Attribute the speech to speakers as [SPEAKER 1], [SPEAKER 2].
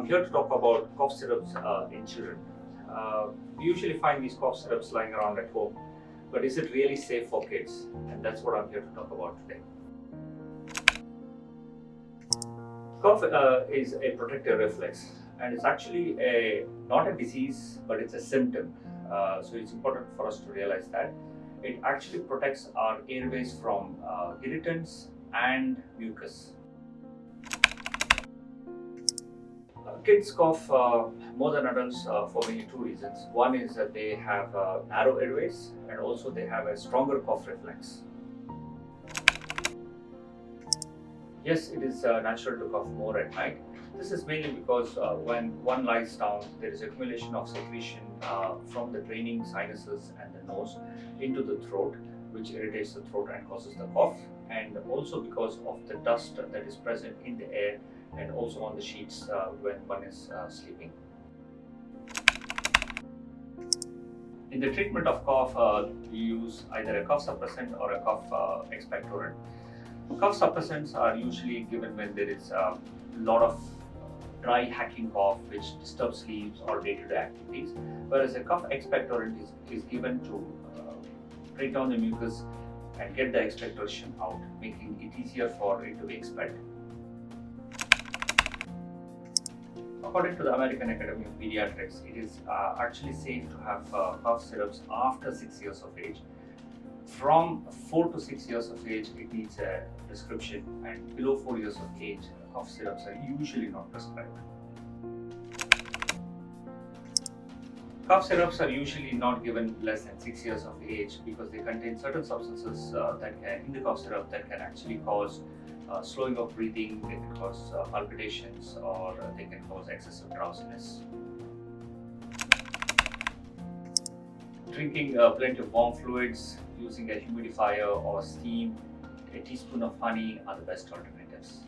[SPEAKER 1] I'm here to talk about cough syrups in children. We usually find these cough syrups lying around at home, but is it really safe for kids? And that's what I'm here to talk about today. Cough is a protective reflex, and it's actually not a disease, but it's a symptom. So it's important for us to realize that it actually protects our airways from irritants and mucus. Kids cough more than adults for mainly two reasons. One is that they have narrow airways, and also they have a stronger cough reflex. Yes, it is natural to cough more at night. This is mainly because when one lies down, there is accumulation of secretion from the draining sinuses and the nose into the throat, which irritates the throat and causes the cough, and also because of the dust that is present in the air and also on the sheets when one is sleeping. In the treatment of cough, we use either a cough suppressant or a cough expectorant. Cough suppressants are usually given when there is a lot of dry hacking cough which disturbs sleep or day-to-day activities, whereas a cough expectorant is given to break down the mucus and get the expectoration out, making it easier for it to be expelled. According to the American Academy of Pediatrics, it is actually safe to have cough syrups after 6 years of age. From 4 to 6 years of age, it needs a prescription, and below 4 years of age, cough syrups are usually not prescribed. Cough syrups are usually not given less than 6 years of age because they contain certain substances in the cough syrup that can actually cause slowing of breathing, they can cause palpitations, or they can cause excessive drowsiness. Drinking plenty of warm fluids, using a humidifier or steam, a teaspoon of honey are the best alternatives.